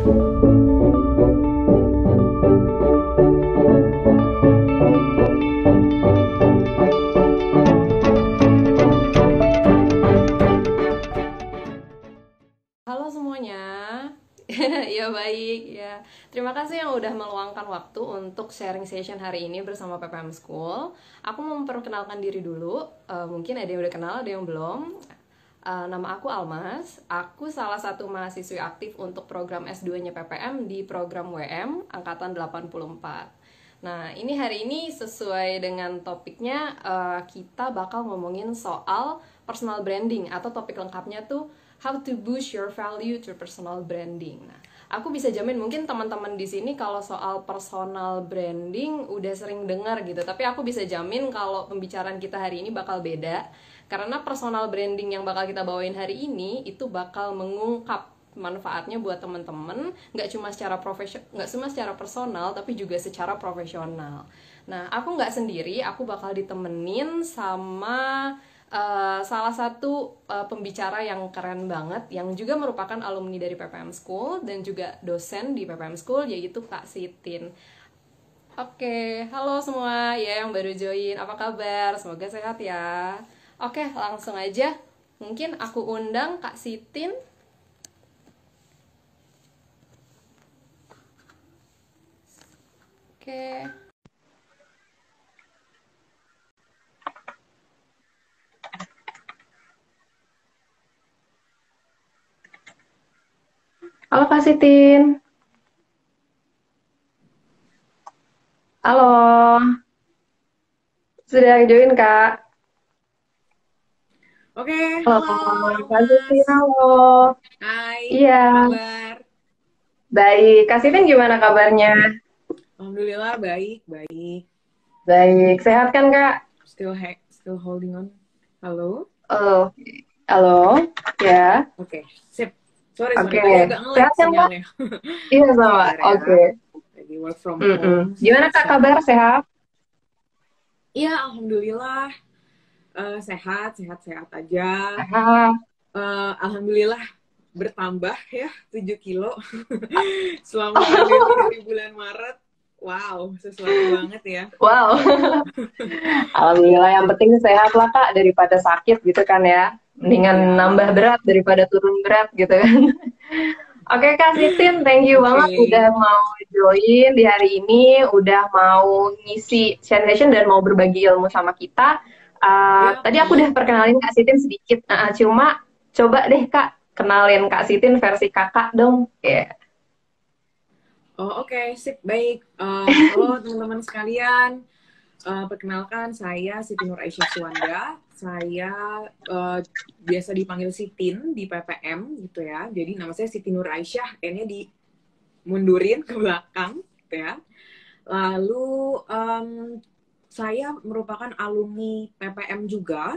Halo semuanya. Ya baik ya. Terima kasih yang udah meluangkan waktu untuk sharing session hari ini bersama PPM School. Aku mau memperkenalkan diri dulu. Mungkin ada yang udah kenal, ada yang belum. Nama aku Almas. Aku salah satu mahasiswi aktif untuk program S2-nya PPM di program WM angkatan 84. Nah, ini hari ini sesuai dengan topiknya, kita bakal ngomongin soal personal branding, atau topik lengkapnya tuh how to boost your value through personal branding. Nah, aku bisa jamin mungkin teman-teman di sini kalau soal personal branding udah sering dengar gitu, tapi aku bisa jamin kalau pembicaraan kita hari ini bakal beda, karena personal branding yang bakal kita bawain hari ini itu bakal mengungkap manfaatnya buat teman-teman, nggak cuma secara nggak cuma secara personal, tapi juga secara profesional. Nah, aku nggak sendiri, aku bakal ditemenin sama salah satu pembicara yang keren banget, yang juga merupakan alumni dari PPM School dan juga dosen di PPM School, yaitu Kak Sitin. Oke, halo semua ya yang baru join, apa kabar? Semoga sehat ya. Oke, langsung aja. Mungkin aku undang Kak Sitin. Oke. Halo Kak Sitin. Halo. Sudah join Kak? Oke, Halo halo Kak Sitin, Almas. halo. Hai, Iya, apa kabar? baik. Kak Sitin gimana kabarnya? Alhamdulillah baik, baik. Baik, sehat kan Kak? Still holding on. Halo. Oh, halo, ya. Oke, sip. Sorry, Oke, tadi agak nge-lag sehat kan Kak? sinyalnya. Iya sama. Sabar ya. Oke. Lagi work from Mm-mm. home. Gimana Kak So, kabar? Sehat? iya, alhamdulillah sehat, sehat aja. Sehat. Alhamdulillah bertambah ya 7 kilo selama pandemi dari bulan Maret. Wow, sesuatu banget ya. Wow. Alhamdulillah, yang penting sehat lah Kak, daripada sakit gitu kan ya. Mendingan nambah Ya, berat daripada turun berat gitu kan. Oke Kak Sitin, thank you oke. banget udah mau join di hari ini, udah mau ngisi share session dan mau berbagi ilmu sama kita. Ya, Tadi aku udah perkenalin Kak Sitin sedikit, cuma coba deh Kak kenalin Kak Sitin versi kakak dong. Ya. oh oke, sip, baik. Halo teman-teman sekalian, perkenalkan saya Siti Nur Aisyah Suwanda. Saya biasa dipanggil Sitin di PPM gitu ya. Jadi nama saya Siti Nur Aisyah, N-nya dimundurin ke belakang gitu ya. Lalu saya merupakan alumni PPM juga,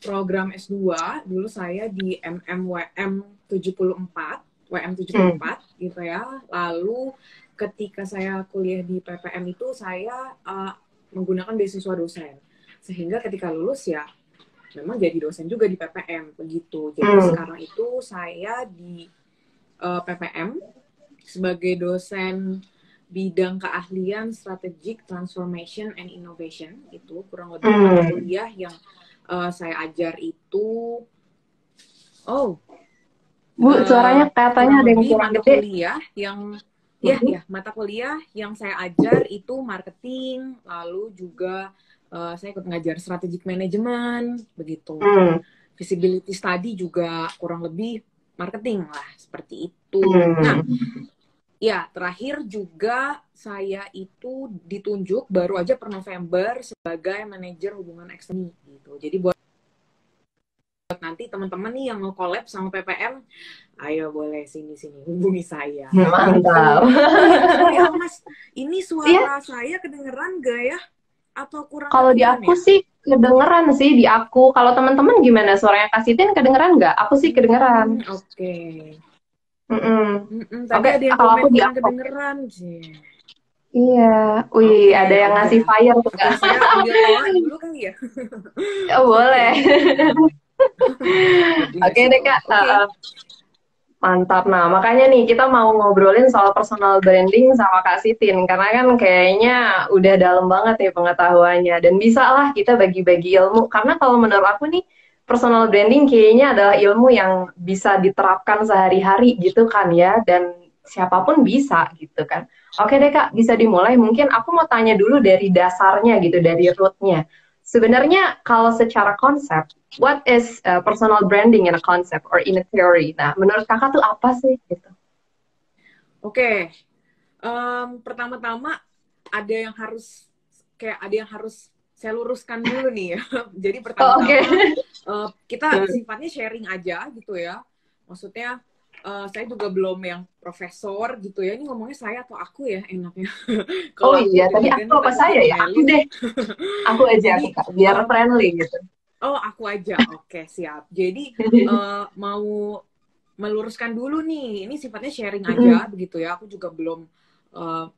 program S2. Dulu saya di MMWM 74, WM Hmm. 74 gitu ya. Lalu ketika saya kuliah di PPM itu saya menggunakan beasiswa dosen. Sehingga ketika lulus ya memang jadi dosen juga di PPM begitu. Jadi Hmm. sekarang itu saya di PPM sebagai dosen bidang keahlian Strategic Transformation and Innovation. Itu kurang lebih mata Hmm. kuliah yang saya ajar itu oh Bu, suaranya katanya kurang ada yang lebih kurang mata gede. kuliah yang Mhm. mata kuliah yang saya ajar itu marketing, lalu juga saya ikut ngajar strategic management begitu. Hmm. Feasibility study juga kurang lebih marketing lah, seperti itu. Nah, Hmm. ya terakhir juga saya itu ditunjuk baru aja per November sebagai manajer hubungan eksternal gitu. Jadi buat nanti teman-teman nih yang mau collab sama PPM, ayo boleh sini-sini hubungi saya Mantap. gitu. Oh ya, sorry Almas, ini Iya, suara saya kedengeran gak ya? Atau kurang kalau di kedengeran aku ya? sih kedengeran sih di aku. Kalau teman-teman gimana? Suaranya Kak Sitin kedengeran nggak? Aku sih kedengeran. Oke. Mm-mm. Tadi Oke, ada yang kalau komen aku di kurang aku. Oke. kedengeran sih. Iya, wih, Oke, ada ya yang ngasih udah. fire tuh Oke, Kak. saya ambil toa dulu kali ya. Oh, Oke. boleh. Jadi Oke ngasih deh toa. Kak. Oke. Mantap. Nah, makanya nih kita mau ngobrolin soal personal branding sama Kak Sitin karena kan kayaknya udah dalam banget nih pengetahuannya dan bisa lah kita bagi-bagi ilmu karena kalau menurut aku nih personal branding kayaknya adalah ilmu yang bisa diterapkan sehari-hari gitu kan ya dan siapapun bisa gitu kan. Oke deh Kak, bisa dimulai. Mungkin aku mau tanya dulu dari dasarnya gitu, dari rootnya. Sebenarnya kalau secara konsep what is personal branding in a concept or in a theory? Nah, menurut kakak tuh apa sih gitu? Oke, pertama-tama ada yang harus saya luruskan dulu nih ya. Jadi Oh, oke. pertama-tama kita sifatnya sharing aja gitu ya. Maksudnya saya juga belum yang profesor gitu ya. Ini ngomongnya saya atau aku ya enaknya. Oh Kalau aku iya, tadi dengerin aku nih apa takut saya ya? Aku diomelin. deh. Aku Jadi kak, biar em, friendly gitu. oh aku aja, oke siap. Jadi mau meluruskan dulu nih, ini sifatnya sharing aja begitu ya. Aku juga belum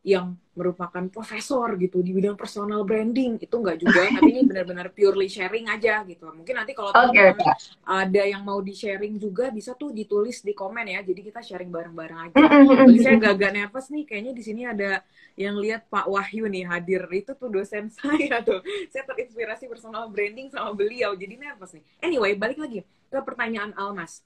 yang merupakan profesor gitu di bidang personal branding itu enggak juga, tapi ini benar-benar purely sharing aja gitu. Mungkin nanti kalau Oke teman-teman kak. ada yang mau di sharing juga bisa tuh ditulis di komen ya. Jadi kita sharing bareng-bareng aja. Bagi saya agak nervous nih, kayaknya di sini ada yang lihat Pak Wahyu nih hadir, itu tuh dosen saya tuh. Saya terinspirasi personal branding sama beliau, jadi nervous nih. Anyway, balik lagi ke pertanyaan Almas.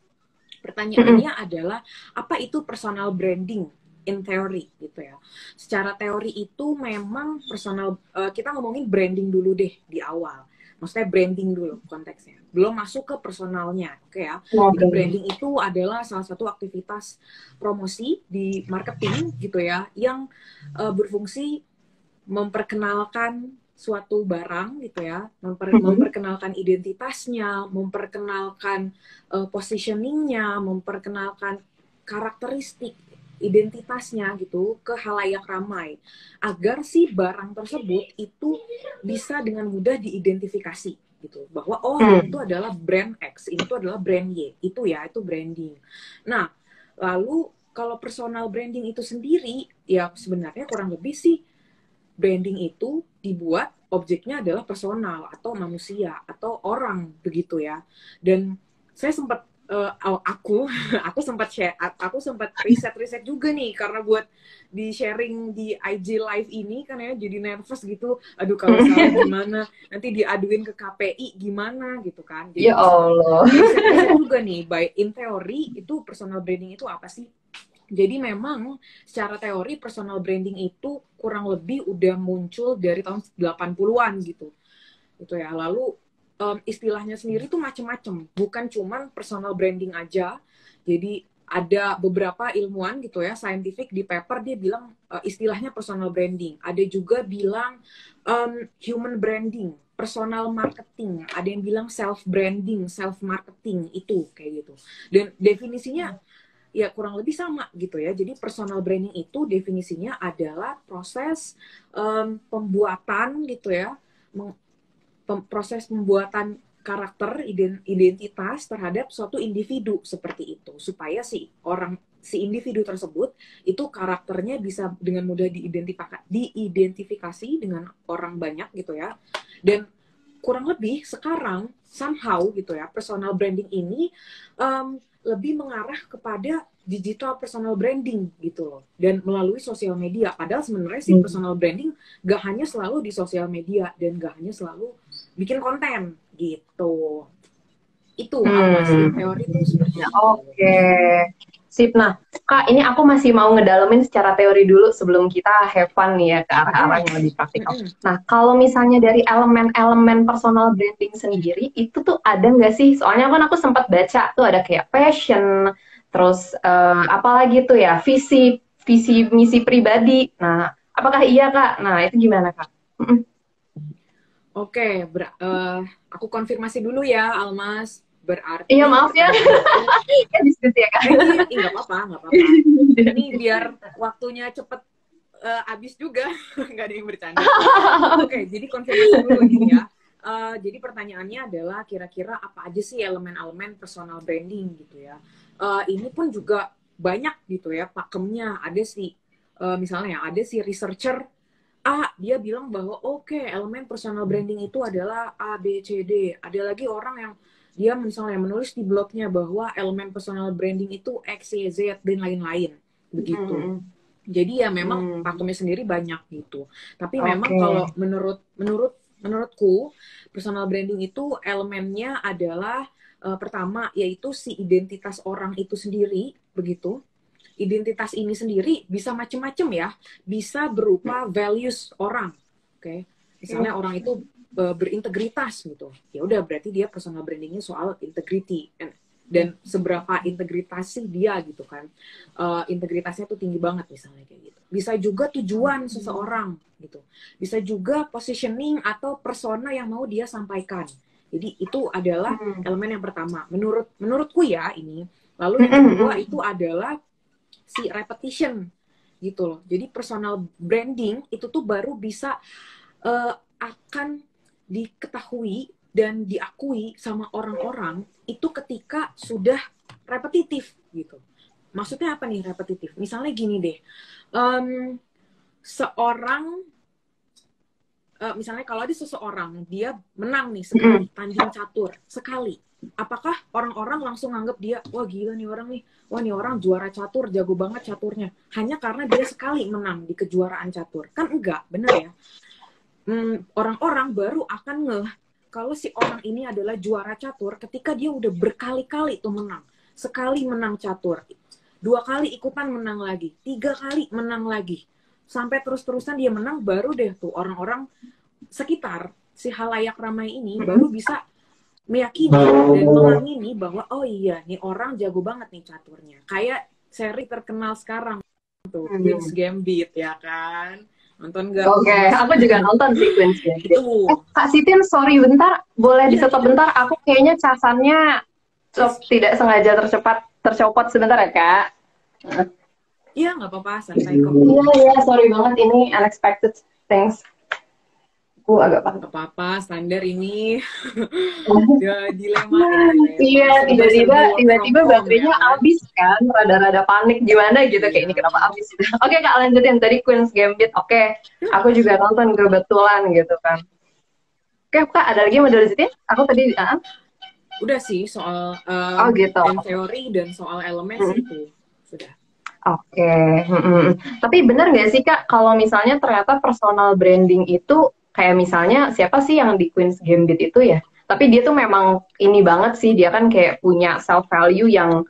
Pertanyaannya adalah apa itu personal branding in theory gitu ya. Secara teori itu memang personal kita ngomongin branding dulu deh di awal. Maksudnya branding dulu konteksnya. Belum masuk ke personalnya, oke ya. Jadi Oke. branding itu adalah salah satu aktivitas promosi di marketing gitu ya yang berfungsi memperkenalkan suatu barang gitu ya, memperkenalkan identitasnya, memperkenalkan positioningnya, memperkenalkan karakteristik identitasnya gitu ke halayak ramai agar si barang tersebut itu bisa dengan mudah diidentifikasi gitu bahwa oh ini tuh adalah brand X, ini tuh adalah brand Y, itu ya itu branding. Nah lalu kalau personal branding itu sendiri ya sebenarnya kurang lebih sih branding itu dibuat objeknya adalah personal atau manusia atau orang begitu ya. Dan saya sempat aku sempat share, aku sempat riset juga nih karena buat di sharing di IG live ini kan ya jadi nervous gitu. Aduh kalau salah gimana, nanti diaduin ke KPI gimana gitu kan. Ya Jadi Allah. riset juga nih by in theory itu personal branding itu apa sih? Jadi memang secara teori personal branding itu kurang lebih udah muncul dari tahun 80-an gitu. Gitu ya. Lalu istilahnya sendiri tuh macam-macam, bukan cuman personal branding aja. Jadi ada beberapa ilmuwan gitu ya, scientific di paper dia bilang istilahnya personal branding. Ada juga bilang human branding, personal marketing. Ada yang bilang self branding, self marketing itu kayak gitu. Dan definisinya ya kurang lebih sama gitu ya. Jadi personal branding itu definisinya adalah proses pembuatan gitu ya, proses pembuatan karakter identitas terhadap suatu individu seperti itu supaya si individu tersebut itu karakternya bisa dengan mudah diidentifikasi dengan orang banyak gitu ya. Dan kurang lebih sekarang somehow gitu ya personal branding ini lebih mengarah kepada digital personal branding gitu loh dan melalui sosial media. Padahal sebenarnya sih personal branding gak hanya selalu di sosial media dan gak hanya selalu bikin konten gitu. Itu Almas in teori itu seperti itu. Oke. Sip. Nah, Kak, ini aku masih mau ngedalemin secara teori dulu sebelum kita have fun nih ya ke arah-arah yang lebih praktikal. Nah, kalau misalnya dari elemen-elemen personal branding sendiri, itu tuh ada nggak sih? Soalnya kan aku sempat baca tuh ada kayak passion, terus apalagi tuh ya, visi misi pribadi. Nah, apakah iya, Kak? Nah, itu gimana, Kak? Oke, aku konfirmasi dulu ya Almas. Iya, Berarti maaf ya. pertanyaannya itu Kan diskusi ya, Kak. iya, nggak apa-apa, nggak apa-apa. Ini biar waktunya cepet habis juga, nggak ada yang bercanda. Oke, jadi konfirmasi dulu nih ya. Jadi pertanyaannya adalah kira-kira apa aja sih elemen-elemen personal branding gitu ya. Ini pun juga banyak gitu ya pakemnya. Ada sih, misalnya ada si researcher dia bilang bahwa oke, elemen personal branding itu adalah A, B, C, D. Ada lagi orang yang dia misalnya menulis di blognya bahwa elemen personal branding itu X, Y, Z dan lain-lain begitu. Jadi ya memang pakemnya sendiri banyak gitu. Tapi memang kalau menurutku personal branding itu elemennya adalah pertama yaitu si identitas orang itu sendiri begitu. Identitas ini sendiri bisa macam-macam ya, bisa berupa values orang, oke? Misalnya orang itu berintegritas gitu, ya udah berarti dia personal brandingnya soal integrity dan seberapa integritas sih dia gitu kan, integritasnya tuh tinggi banget misalnya kayak gitu. Bisa juga tujuan seseorang gitu, bisa juga positioning atau persona yang mau dia sampaikan. Jadi itu adalah elemen yang pertama, menurutku ya ini. Lalu yang kedua itu adalah si repetition gitu loh. Jadi personal branding itu tuh baru bisa akan diketahui dan diakui sama orang-orang itu ketika sudah repetitif gitu. Maksudnya apa nih repetitif? Misalnya gini deh, misalnya kalau ada seseorang dia menang nih sekali tanding catur sekali, apakah orang-orang langsung nganggap dia wah gila nih orang nih, wah nih orang juara catur, jago banget caturnya hanya karena dia sekali menang di kejuaraan catur? Kan enggak, bener ya? Orang-orang baru akan ngeh kalau si orang ini adalah juara catur ketika dia udah berkali-kali tuh menang. Sekali menang catur, 2 kali ikutan menang lagi, 3 kali menang lagi, sampai terus-terusan dia menang, baru deh tuh orang-orang sekitar si halayak ramai ini baru bisa meyakini dan mengamini bahwa oh iya nih orang jago banget nih caturnya. Kayak seri terkenal sekarang tuh Queen's Gambit ya kan, nonton gak? Oke, aku juga nonton sih Queen's Gambit. Itu. Kak Sitin, sorry bentar, boleh di stop bentar? Aku kayaknya casannya tidak sengaja tercopot sebentar ya Kak. Iya nggak apa-apa, santai kok. Iya, sorry banget, ini unexpected things. Aku agak panik. Nggak apa-apa, standar ini. Dilema. Iya, tiba-tiba baterainya habis kan, rada-rada panik gimana gitu, kayak ini kenapa habis gitu. Oke Kak, lanjutin tadi Queen's Gambit. Oke, aku juga nonton kebetulan gitu kan. Oke Kak, ada lagi yang mau dilanjutin? Aku tadi udah sih soal gitu. teori dan soal elemen itu sudah. Oke. Tapi benar nggak sih Kak, kalau misalnya ternyata personal branding itu kayak misalnya siapa sih yang di Queen's Gambit itu ya? Tapi dia tuh memang ini banget sih, dia kan kayak punya self value yang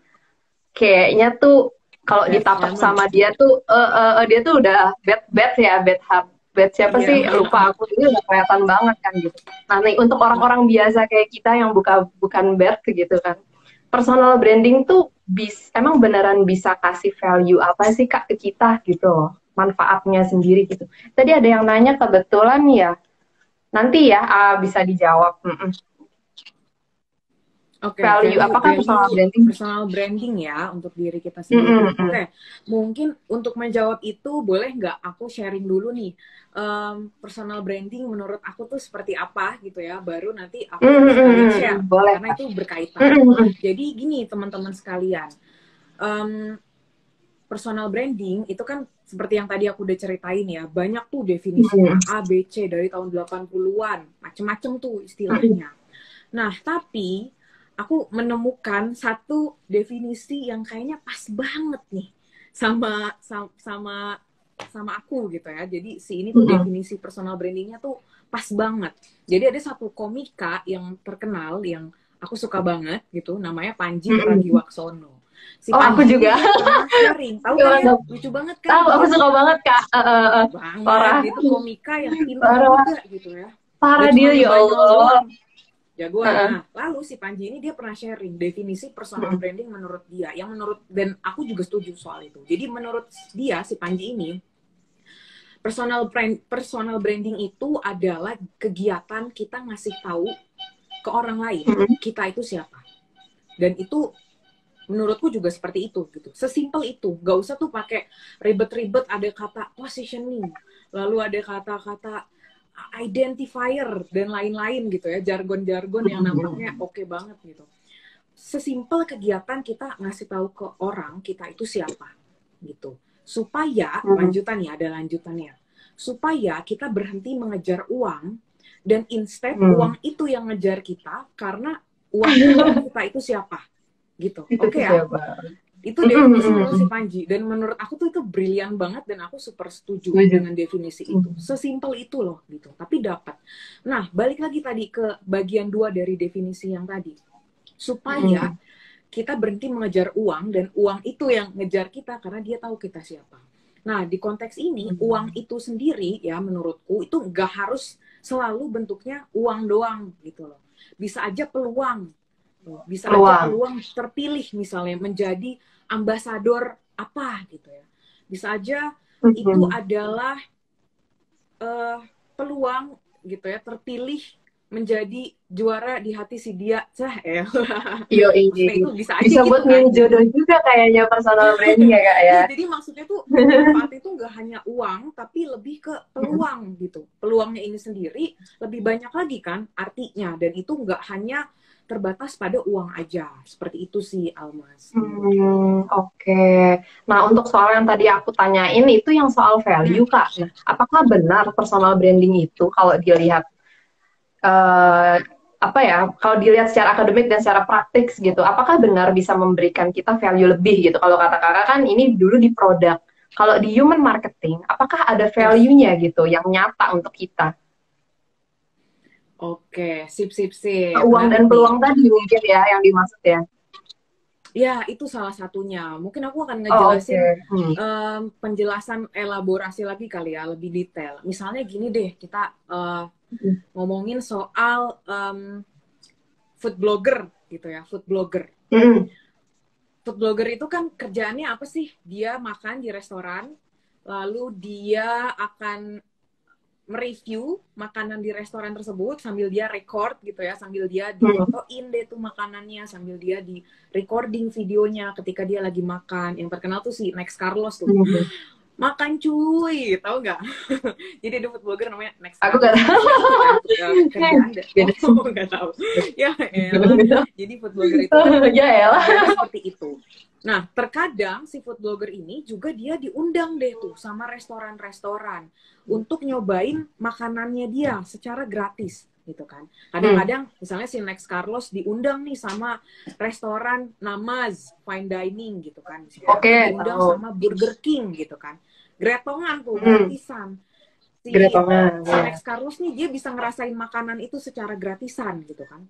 kayaknya tuh kalau ditapak sama dia tuh dia tuh udah bad siapa sih, lupa aku, ini udah kelihatan banget kan gitu. Nah nih untuk orang-orang biasa kayak kita yang bukan bad gitu kan, personal branding tuh emang beneran bisa kasih value apa sih Kak ke kita gitu loh, manfaatnya sendiri gitu. Tadi ada yang nanya kebetulan ya, nanti ya bisa dijawab. Oke, value apakah personal branding? Personal branding ya untuk diri kita sendiri. Oke, mungkin untuk menjawab itu boleh nggak aku sharing dulu nih, personal branding menurut aku tuh seperti apa gitu ya, baru nanti aku sekalian share boleh. Karena itu berkaitan. Jadi gini teman-teman sekalian, personal branding itu kan seperti yang tadi aku udah ceritain ya, banyak tuh definisinya A, B, C dari tahun 80-an, macem-macem tuh istilahnya. Nah, tapi aku menemukan satu definisi yang kayaknya pas banget nih sama aku gitu ya. Jadi si ini tuh definisi personal brandingnya tuh pas banget. Jadi ada satu komika yang terkenal yang aku suka banget gitu, namanya Panji Pragiwaksono. Si Panji aku juga sharing, tahu kan ya? Lucu banget kan? Tahu, aku suka banget Kak. Banget, itu komika yang pintar juga gitu ya. Parah dia ya Allah. Jagoan. Nah, lalu si Panji ini dia pernah sharing definisi personal branding menurut dia, yang dan aku juga setuju soal itu. Jadi menurut dia si Panji ini, personal branding itu adalah kegiatan kita ngasih tahu ke orang lain kita itu siapa. Dan itu menurutku juga seperti itu gitu. Sesimpel itu, gak usah tuh pakai ribet-ribet, ada kata positioning, lalu ada kata-kata identifier dan lain-lain gitu ya, jargon-jargon yang nampaknya oke banget gitu. Sesimpel kegiatan kita ngasih tahu ke orang kita itu siapa gitu, supaya lanjutannya ada lanjutannya, supaya kita berhenti mengejar uang dan instead uang itu yang ngejar kita, karena uang kita itu siapa gitu. Itu Oke ya. siapa? Itu definisi menurut si Panji, dan menurut aku tuh itu brilian banget, dan aku super setuju dengan definisi itu. Sesimpel itu loh gitu, tapi dapat. Nah, balik lagi tadi ke bagian 2 dari definisi yang tadi, supaya kita berhenti mengejar uang, dan uang itu yang ngejar kita karena dia tahu kita siapa. Nah, di konteks ini uang itu sendiri ya menurutku itu nggak harus selalu bentuknya uang doang gitu loh. Bisa aja peluang. Bisa aja peluang terpilih misalnya menjadi ambasador apa gitu ya. Bisa aja itu adalah peluang gitu ya, terpilih menjadi juara di hati si dia. Iya, itu bisa aja bisa gitu buat kan. jodoh juga kayaknya personal branding ya Kak ya. Jadi maksudnya tuh manfaat itu nggak hanya uang, tapi lebih ke peluang gitu. Peluangnya ini sendiri lebih banyak lagi kan artinya, dan itu nggak hanya terbatas pada uang aja. Seperti itu sih, Almas. Oke. Nah, untuk soal yang tadi aku tanyain itu yang soal value, Kak. Nah, apakah benar personal branding itu kalau dilihat apa ya, kalau dilihat secara akademik dan secara praktik gitu, apakah benar bisa memberikan kita value lebih gitu? Kalau kata Kakak kan ini dulu di produk. Kalau di human marketing, apakah ada value-nya gitu yang nyata untuk kita? Oke, sip. Uang dan peluang tadi mungkin ya yang dimaksud ya. Ya, itu salah satunya. Mungkin aku akan ngejelasin penjelasan elaborasi lagi kali ya, lebih detail. Misalnya gini deh, kita ngomongin soal food blogger gitu ya, food blogger. Food blogger itu kan kerjaannya apa sih? Dia makan di restoran, lalu dia akan mereview makanan di restoran tersebut sambil dia record gitu ya, sambil dia difotoin deh tuh makanannya, sambil dia di recording videonya ketika dia lagi makan. Yang terkenal tuh si Next Carlos tuh. Makan cuy, tahu nggak? Jadi ada food blogger namanya Next Carlos. Aku nggak tahu. Kerjaan deh. Nggak tahu. Ya elah. Jadi food blogger itu ya elah. Seperti itu. Nah, terkadang si food blogger ini juga dia diundang deh tuh sama restoran-restoran untuk nyobain makanannya dia secara gratis gitu kan. Kadang-kadang misalnya si Next Carlos diundang nih sama restoran Namaz Fine Dining gitu kan. Diundang sama Burger King gitu kan. Gretongan tuh, gratisan. Si Next Carlos nih dia bisa ngerasain makanan itu secara gratisan gitu kan.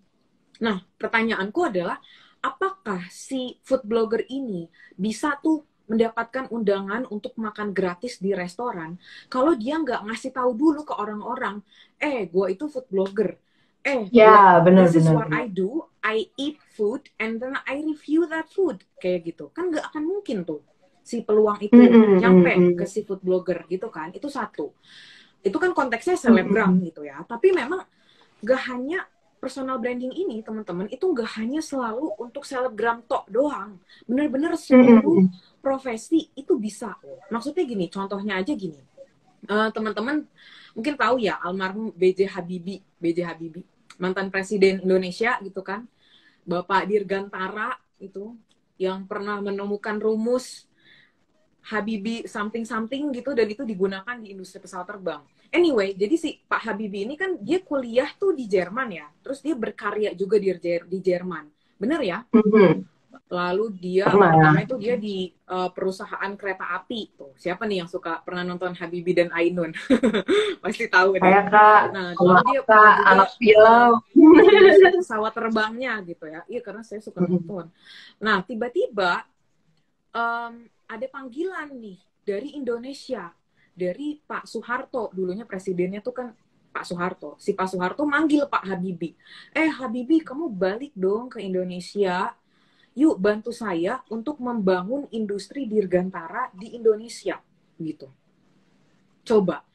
Nah, pertanyaanku adalah apakah si food blogger ini bisa tuh mendapatkan undangan untuk makan gratis di restoran kalau dia nggak ngasih tahu dulu ke orang-orang, gue itu food blogger, this is what I do, I eat food and then I review that food, kayak gitu kan nggak akan mungkin tuh si peluang itu nyampe ke si food blogger gitu kan. Itu satu, itu kan konteksnya selebgram gitu ya, tapi memang nggak hanya personal branding ini, teman-teman, itu nggak hanya selalu untuk selebgram tok doang. Bener-bener seluruh profesi itu bisa. Maksudnya gini, contohnya aja gini. Teman-teman mungkin tahu ya, almarhum B.J. Habibie, mantan presiden Indonesia gitu kan. Bapak Dirgantara itu, yang pernah menemukan rumus Habibie something gitu, dan itu digunakan di industri pesawat terbang. Anyway, jadi si Pak Habibie ini kan dia kuliah tuh di Jerman ya, terus dia berkarya juga di Jerman, bener ya? Lalu dia pertama itu dia di perusahaan kereta api tuh. Siapa nih yang suka pernah nonton Habibie dan Ainun? Pasti tahu deh. Nah, lalu dia anak film pesawat terbangnya gitu ya. Iya, karena saya suka nonton. Nah, tiba-tiba ada panggilan nih dari Indonesia, dari Pak Soeharto, dulunya presidennya tuh kan Pak Soeharto. Si Pak Soeharto manggil Pak Habibie. Habibie, kamu balik dong ke Indonesia. Yuk bantu saya untuk membangun industri dirgantara di Indonesia. Gitu. Coba.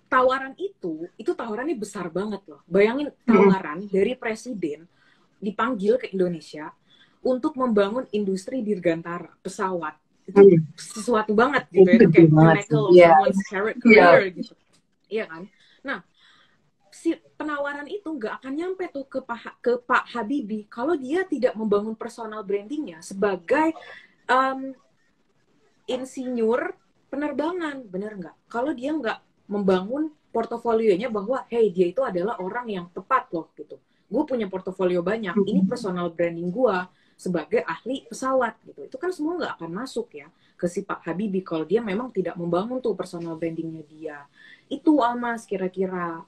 Tawaran itu tawarannya besar banget loh. Bayangin tawaran dari presiden dipanggil ke Indonesia untuk membangun industri dirgantara, pesawat. Itu sesuatu banget gitu ya, itu kayak pinnacle of someone's career gitu. Iya kan? Nah, si penawaran itu nggak akan nyampe tuh ke Pak Habibie kalau dia tidak membangun personal brandingnya sebagai insinyur penerbangan, bener nggak? Kalau dia nggak membangun portofolionya bahwa, hey, dia itu adalah orang yang tepat loh gitu. gue punya portofolio banyak, ini personal branding gue sebagai ahli pesawat gitu. Itu kan semua nggak akan masuk ya ke si Pak Habibie kalau dia memang tidak membangun tuh personal brandingnya dia. Itu Almas kira-kira.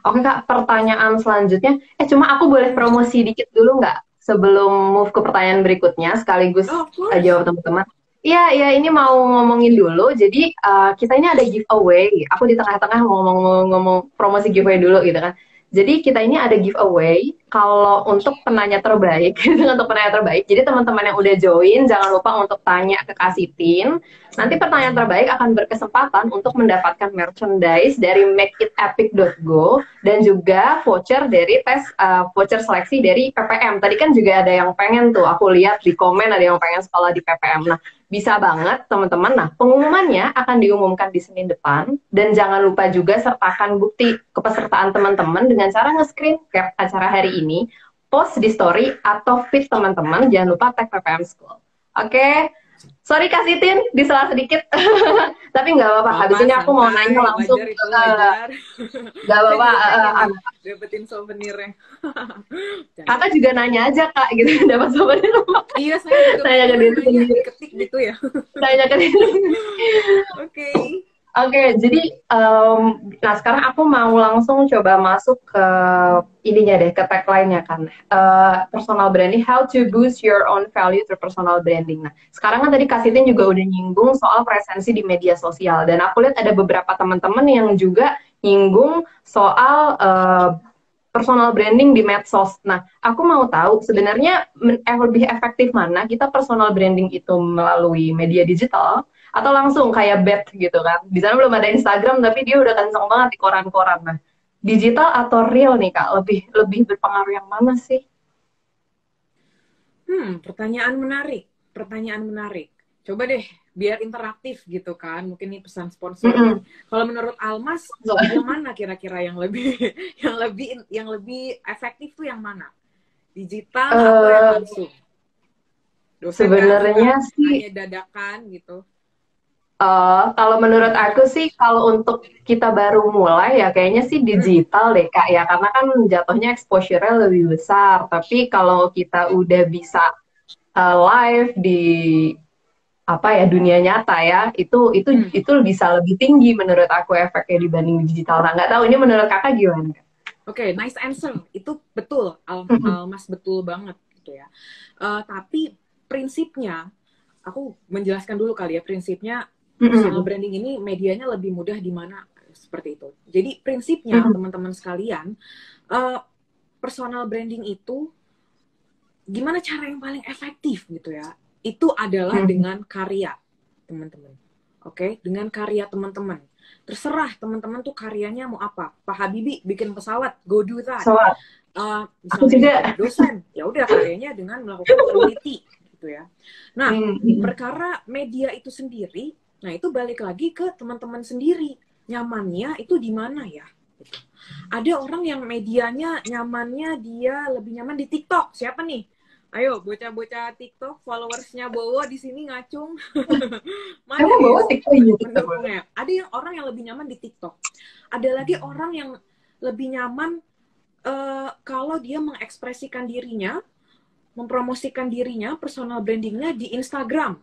Oke Kak, pertanyaan selanjutnya. Cuma aku boleh promosi dikit dulu nggak sebelum move ke pertanyaan berikutnya, sekaligus Oh, of course. jawab teman-teman. Iya, iya, ini mau ngomongin dulu. Jadi kita ini ada giveaway. Aku di tengah-tengah mau ngomong promosi giveaway dulu gitu kan. Jadi kita ini ada giveaway kalau untuk penanya terbaik, untuk penanya terbaik. Jadi teman-teman yang udah join jangan lupa untuk tanya ke Kak Sitin. Nanti pertanyaan terbaik akan berkesempatan untuk mendapatkan merchandise dari makeitepic.go dan juga voucher dari voucher seleksi dari PPM. Tadi kan juga ada yang pengen tuh, aku lihat di komen ada yang pengen sekolah di PPM. Nah, bisa banget teman-teman. Nah, pengumumannya akan diumumkan di Senin depan dan jangan lupa juga sertakan bukti kepesertaan teman-teman dengan cara nge-screen cap acara hari ini, post di story atau feed teman-teman. Jangan lupa tag PPM School. Oke? Sorry Kak Sitin, disela sedikit. Tapi nggak apa-apa. Habis ini aku mau nanya langsung. Nggak apa-apa. Dapetin souvenirnya. Kakak juga nanya aja Kak, gitu. Dapat souvenir. Iya, saya juga nanya ke diri sendiri. Ketik gitu ya. Nanya ke diri. Oke. Oke, jadi nah sekarang aku mau langsung coba masuk ke ininya deh, ke tagline-nya kan. Personal branding, how to boost your own value through personal branding. Nah, sekarang kan tadi Kak Sitin juga udah nyinggung soal presensi di media sosial. Dan aku lihat ada beberapa teman-teman yang juga nyinggung soal personal branding di medsos. Nah, aku mau tahu sebenarnya lebih efektif mana kita personal branding itu melalui media digital atau langsung kayak bet gitu kan. Di sana belum ada Instagram tapi dia udah kenceng banget di koran-koran. Nah, digital atau real nih Kak? Lebih berpengaruh yang mana sih? Pertanyaan menarik. Coba deh biar interaktif gitu kan. Mungkin ini pesan sponsor. Kalau menurut Almas, yang mana kira-kira yang lebih efektif tuh yang mana? Digital atau yang langsung? Sebenarnya sih hanya dadakan gitu. Kalau menurut aku sih, kalau untuk kita baru mulai ya kayaknya sih digital deh Kak ya, karena kan jatuhnya exposure-nya lebih besar. Tapi kalau kita udah bisa live di dunia nyata ya, itu bisa lebih tinggi menurut aku efeknya dibanding digital. Nah, nggak tahu ini menurut Kakak gimana? Oke, nice answer. Itu betul, Almas betul banget gitu ya. Tapi prinsipnya, aku menjelaskan dulu kali ya prinsipnya. Personal branding ini medianya lebih mudah di mana seperti itu. Jadi prinsipnya teman-teman sekalian, personal branding itu gimana cara yang paling efektif gitu ya? Itu adalah dengan karya teman-teman. Oke, dengan karya teman-teman. Terserah teman-teman tuh karyanya mau apa. Pak Habibie bikin pesawat, go do that. Misalnya dosen, ya udah karyanya dengan melakukan peneliti gitu ya. Nah, perkara media itu sendiri. Nah, itu balik lagi ke teman-teman sendiri. Nyamannya itu di mana ya? Ada orang yang medianya nyamannya dia lebih nyaman di TikTok. Siapa nih? Ayo, bocah-bocah TikTok, followersnya Bowo di sini ngacung. Mana Bowo TikTok pendukungnya? Ada yang orang yang lebih nyaman di TikTok. Ada lagi orang yang lebih nyaman kalau dia mengekspresikan dirinya, mempromosikan dirinya, personal brandingnya di Instagram.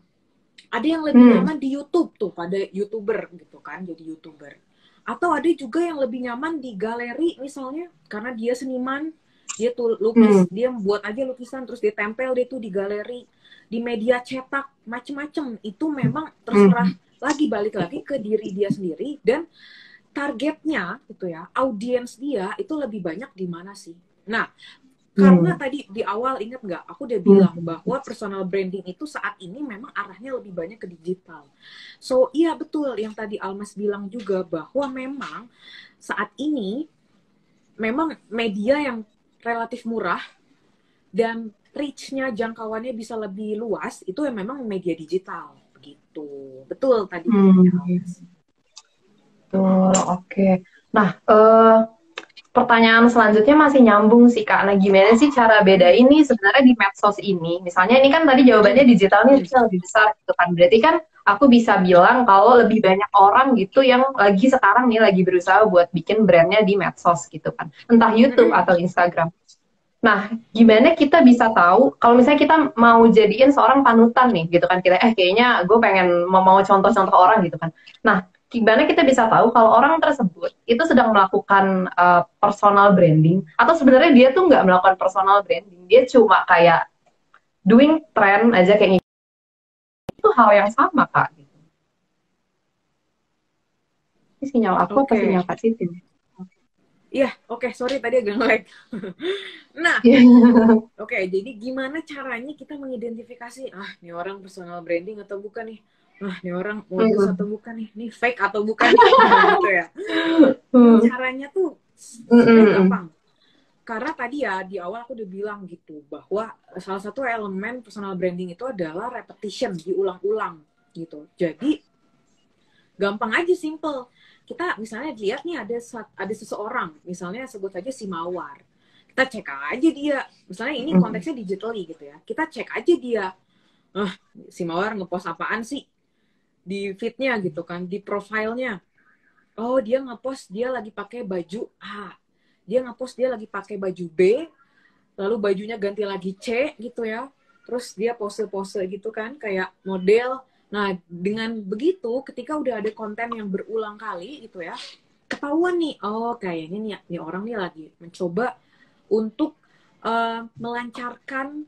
Ada yang lebih nyaman di YouTube tuh, pada YouTuber gitu kan, jadi YouTuber. Atau ada juga yang lebih nyaman di galeri misalnya, karena dia seniman, dia tuh lukis, dia buat aja lukisan, terus dia tempel dia tuh di galeri, di media cetak, macem-macem. Itu memang terserah, balik lagi ke diri dia sendiri, dan targetnya gitu ya, audiens dia itu lebih banyak di mana sih. Nah, karena tadi di awal ingat nggak, aku udah bilang bahwa personal branding itu saat ini memang arahnya lebih banyak ke digital. So iya betul yang tadi Almas bilang juga bahwa memang saat ini memang media yang relatif murah dan reach-nya, jangkauannya bisa lebih luas itu yang memang media digital begitu. Betul tadi. Betul, oke. Nah, pertanyaan selanjutnya masih nyambung sih Kak. Nah, gimana sih cara beda ini sebenarnya di medsos ini? Misalnya ini kan tadi jawabannya digitalnya bisa lebih besar gitu kan. Berarti kan aku bisa bilang kalau lebih banyak orang gitu yang lagi sekarang nih lagi berusaha buat bikin brandnya di medsos gitu kan, entah YouTube Mm-mm. atau Instagram. Nah, gimana kita bisa tahu kalau misalnya kita mau jadiin seorang panutan nih gitu kan, kita kayaknya gue pengen mau contoh-contoh orang gitu kan. Nah, gimana kita bisa tahu kalau orang tersebut itu sedang melakukan personal branding atau sebenarnya dia tuh nggak melakukan personal branding, dia cuma kayak doing trend aja kayak gitu. Itu hal yang sama Kak. Ini sinyal aku apa Oke. sinyal Kak Siti? Iya, oke, sorry tadi agak nge-lag. Nah, oke, jadi gimana caranya kita mengidentifikasi, nih orang personal branding atau bukan nih? Nih orang modus atau bukan nih? Nih fake atau bukan nih? Gitu ya. Caranya tuh sebenarnya gampang. Karena tadi ya, di awal aku udah bilang gitu, bahwa salah satu elemen personal branding itu adalah repetition, diulang-ulang gitu. Jadi, gampang aja, simple. Kita misalnya lihat nih ada seseorang, misalnya sebut saja si Mawar. Kita cek aja dia. Misalnya ini konteksnya digitally gitu ya. Kita cek aja dia. Si Mawar ngepost apaan sih di feed-nya gitu kan, di profilnya. Oh, dia ngepost dia lagi pakai baju A. Dia ngepost dia lagi pakai baju B, lalu bajunya ganti lagi C gitu ya. Terus dia pose-pose gitu kan, kayak model. Nah, dengan begitu, ketika udah ada konten yang berulang kali gitu ya, ketahuan nih, oh kayaknya nih orang nih lagi mencoba untuk melancarkan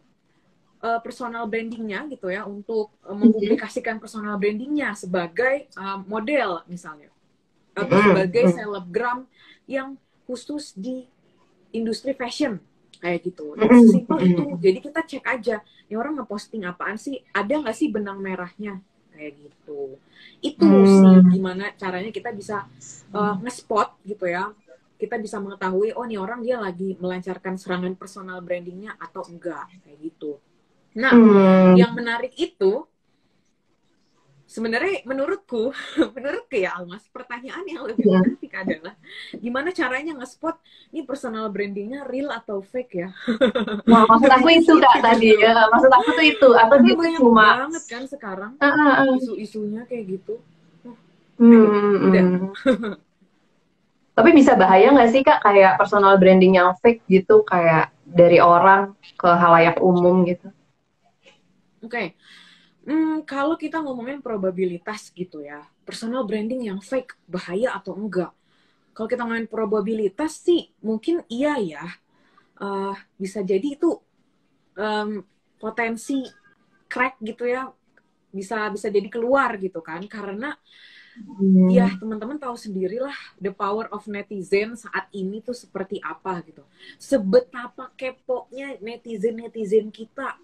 personal brandingnya gitu ya, untuk mempublikasikan personal brandingnya sebagai model misalnya, atau sebagai selebgram yang khusus di industri fashion kayak gitu. Sesimpel itu. Jadi kita cek aja, ini orang ngeposting apaan sih? Ada nggak sih benang merahnya? Kayak gitu. Itu sih gimana caranya kita bisa nge-spot gitu ya. Kita bisa mengetahui, oh nih orang dia lagi melancarkan serangan personal brandingnya atau enggak. Kayak gitu. Nah, yang menarik itu, sebenarnya menurutku ya Almas, pertanyaan yang lebih menarik adalah gimana caranya nge-spot ini personal brandingnya real atau fake ya? Nah, maksud aku itu Kak tadi ya. Maksud aku tuh itu, atau Karena dia tuh banyak cuma banget kan sekarang isu-isunya kayak gitu. Udah. Tapi bisa bahaya nggak sih Kak kayak personal branding yang fake gitu, kayak dari orang ke halayak umum gitu? Oke. Kalau kita ngomongin probabilitas gitu ya, personal branding yang fake bahaya atau enggak? Kalau kita ngomongin probabilitas sih mungkin iya ya. Bisa jadi itu potensi crack gitu ya, bisa jadi keluar gitu kan, karena ya teman-teman tahu sendirilah the power of netizen saat ini tuh seperti apa gitu, sebetapa keponya netizen kita.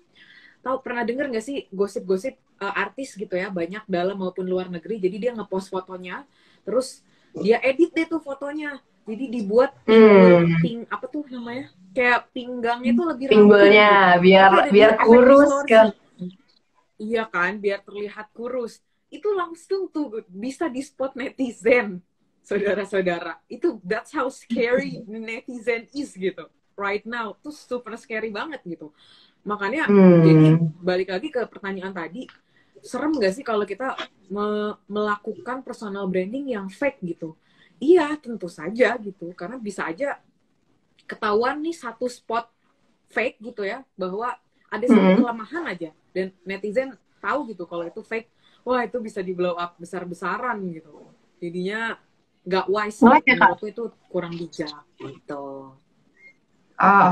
Tahu, pernah denger nggak sih gosip-gosip artis gitu ya, banyak dalam maupun luar negeri, jadi dia ngepost fotonya terus dia edit deh tuh fotonya, jadi dibuat apa tuh namanya, kayak pinggangnya tuh lebih ramping pinggulnya gitu, biar tapi ada efek kurus distorsi. kan. Iya kan, biar terlihat kurus. Itu langsung tuh bisa di spot netizen, saudara-saudara. Itu that's how scary netizen is gitu right now. Tuh super scary banget gitu. Makanya jadi balik lagi ke pertanyaan tadi, serem gak sih kalau kita melakukan personal branding yang fake gitu? Iya, tentu saja gitu. Karena bisa aja ketahuan nih satu spot fake gitu ya, bahwa ada satu kelemahan aja dan netizen tahu gitu kalau itu fake. Wah, itu bisa di blow up besar-besaran gitu. Jadinya nggak wise. Menurutku itu kurang bijak gitu.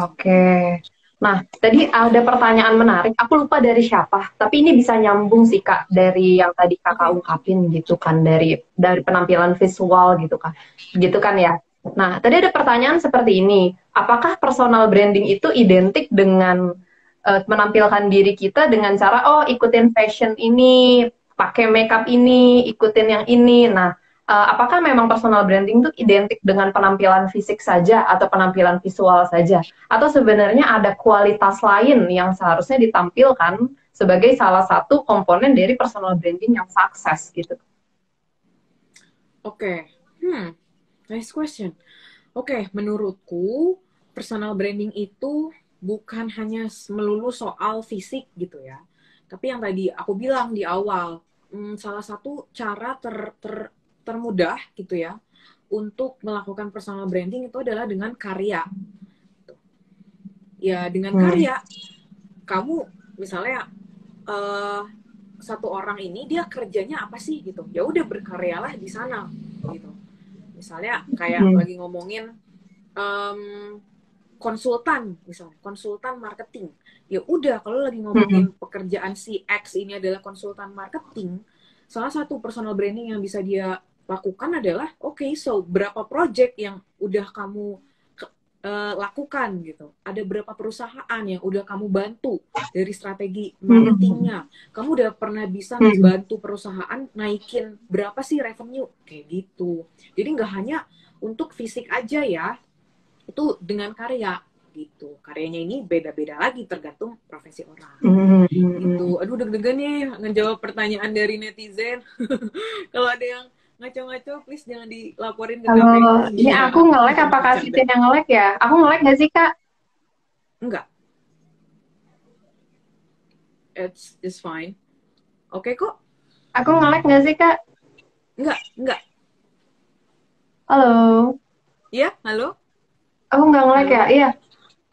Oke. Nah, tadi ada pertanyaan menarik. Aku lupa dari siapa, tapi ini bisa nyambung sih Kak dari yang tadi Kakak ungkapin gitu kan, dari penampilan visual gitu kan. Gitu kan ya. Nah, tadi ada pertanyaan seperti ini. Apakah personal branding itu identik dengan menampilkan diri kita dengan cara ikutin fashion ini, pakai makeup ini, ikutin yang ini. Nah, apakah memang personal branding itu identik dengan penampilan fisik saja atau penampilan visual saja? Atau sebenarnya ada kualitas lain yang seharusnya ditampilkan sebagai salah satu komponen dari personal branding yang sukses gitu? Oke. Nice question. Oke, menurutku personal branding itu bukan hanya melulu soal fisik gitu ya. Tapi yang tadi aku bilang di awal, salah satu cara termudah gitu ya untuk melakukan personal branding itu adalah dengan karya. Ya dengan karya, kamu misalnya satu orang ini dia kerjanya apa sih gitu, ya udah berkaryalah di sana gitu. Misalnya kayak lagi ngomongin konsultan, misalnya konsultan marketing, ya udah kalau lagi ngomongin pekerjaan si X ini adalah konsultan marketing, salah satu personal branding yang bisa dia lakukan adalah so berapa project yang udah kamu lakukan gitu. Ada berapa perusahaan yang udah kamu bantu dari strategi marketingnya. Kamu udah pernah bisa bantu perusahaan naikin berapa sih revenue, kayak gitu. Jadi nggak hanya untuk fisik aja ya, itu dengan karya gitu. Karyanya ini beda-beda lagi tergantung profesi orang. Gitu. Aduh deg-degan nih ngejawab pertanyaan dari netizen. Kalau ada yang ngaco-ngaco, please jangan dilaporin ke Halo, KPI. ini aku nge-lag apa Kak Sitin yang nge-lag ya? Aku nge-lag nggak sih Kak? Enggak. It's fine. Oke kok. Aku nge-lag nggak sih Kak? Enggak. Halo? Iya, halo? Aku nggak nge-lag ya? Iya.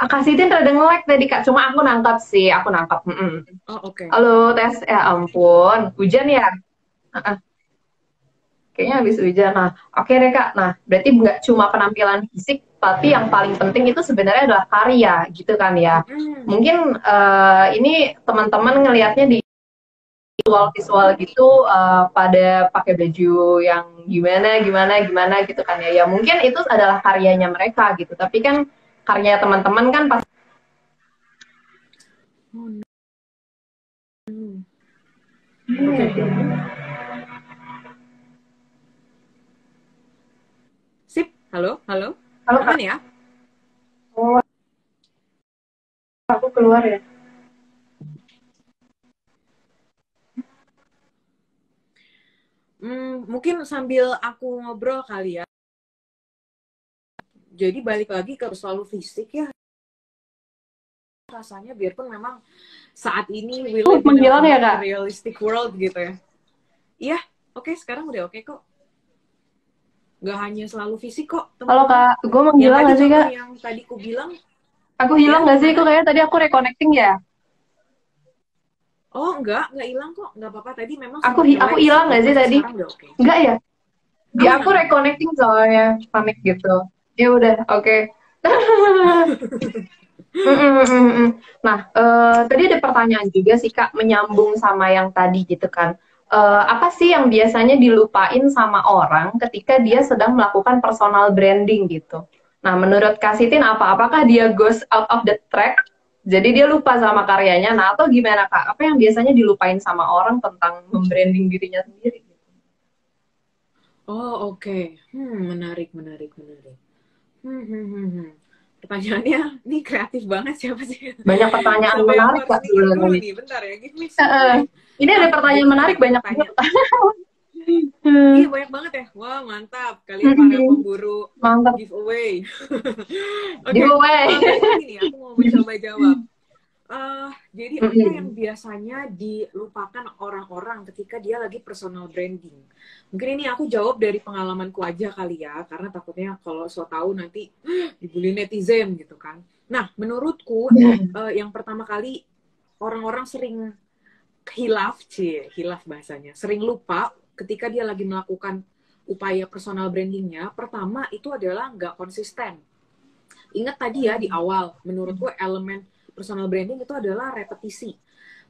Kak Sitin rada nge-lag tadi Kak, cuma aku nangkap sih, aku nangkap. Oh, oke. Halo, tes, ya ampun, hujan ya? Kayaknya habis hujan. Nah, oke deh Kak. Nah, berarti nggak cuma penampilan fisik, tapi yang paling penting itu sebenarnya adalah karya, gitu kan ya. Mungkin ini teman-teman ngelihatnya di visual-visual gitu pada pakai baju yang gimana gitu kan ya. Ya mungkin itu adalah karyanya mereka gitu. Tapi kan karya teman-teman kan pasti. Oke. Sip, halo. Halo Aman Kak. ya? Oh, aku keluar ya. Mungkin sambil aku ngobrol kali ya. Jadi balik lagi ke selalu fisik ya. Rasanya biarpun memang saat ini we live in a realistic world gitu ya. Iya, oke, sekarang udah oke kok. Gak hanya selalu fisik kok. Halo Kak, gue menghilang nggak sih Kak? Yang tadi ku bilang. Aku hilang nggak sih? Kok kayaknya tadi aku reconnecting ya? Oh enggak hilang kok, nggak apa-apa. Tadi memang aku hilang nggak sih tadi? Enggak ya? Di aku reconnecting soalnya panik gitu. Ya udah, oke. Nah, tadi ada pertanyaan juga sih Kak, menyambung sama yang tadi gitu kan. Apa sih yang biasanya dilupain sama orang ketika dia sedang melakukan personal branding gitu? Nah, menurut Kak Sitin apa? Apakah dia goes out of the track? Jadi dia lupa sama karyanya, nah atau gimana Kak? Apa yang biasanya dilupain sama orang tentang membranding dirinya sendiri? Oh oke. Menarik. Pertanyaannya, ini kreatif banget siapa sih? Banyak pertanyaan menarik Kak sebenarnya. Bentar ya, give me ini ada pertanyaan menarik banyak banget. Iya banyak banget ya. Wah mantap. Kalian para pemburu giveaway. Giveaway. Ini aku mau mencoba jawab. Jadi apa yang biasanya dilupakan orang-orang ketika dia lagi personal branding? Mungkin ini aku jawab dari pengalamanku aja kali ya, karena takutnya kalau so tahu nanti dibully netizen gitu kan. Nah, menurutku yang pertama kali orang-orang sering hilaf bahasanya, sering lupa ketika dia lagi melakukan upaya personal brandingnya. Pertama itu adalah nggak konsisten. Ingat tadi ya di awal, menurutku elemen personal branding itu adalah repetisi.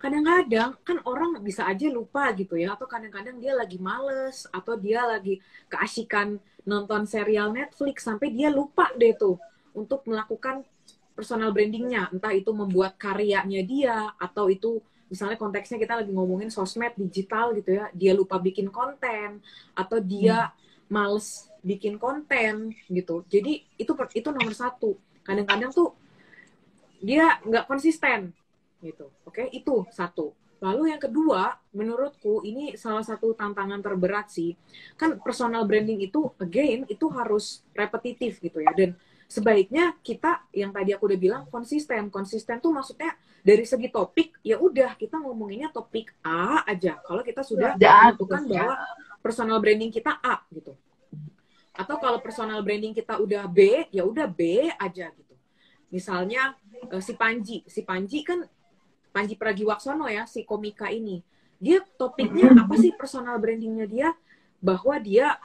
Kadang-kadang kan orang bisa aja lupa gitu ya, atau kadang-kadang dia lagi males, atau dia lagi keasikan nonton serial Netflix sampai dia lupa deh tuh untuk melakukan personal brandingnya. Entah itu membuat karyanya dia, atau itu misalnya konteksnya kita lagi ngomongin sosmed digital gitu ya, dia lupa bikin konten, atau dia males bikin konten gitu. Jadi itu nomor satu. Kadang-kadang tuh dia nggak konsisten gitu. Oke, itu satu. Lalu yang kedua, menurutku ini salah satu tantangan terberat sih. Kan personal branding itu again itu harus repetitif gitu ya. Dan sebaiknya kita yang tadi aku udah bilang konsisten tuh maksudnya dari segi topik ya udah kita ngomonginnya topik A aja kalau kita sudah menentukan bahwa personal branding kita A gitu. Atau kalau personal branding kita udah B, ya udah B aja gitu. Misalnya si Panji kan Panji Pragiwaksono ya, si komika ini. Dia topiknya apa sih personal brandingnya dia? Bahwa dia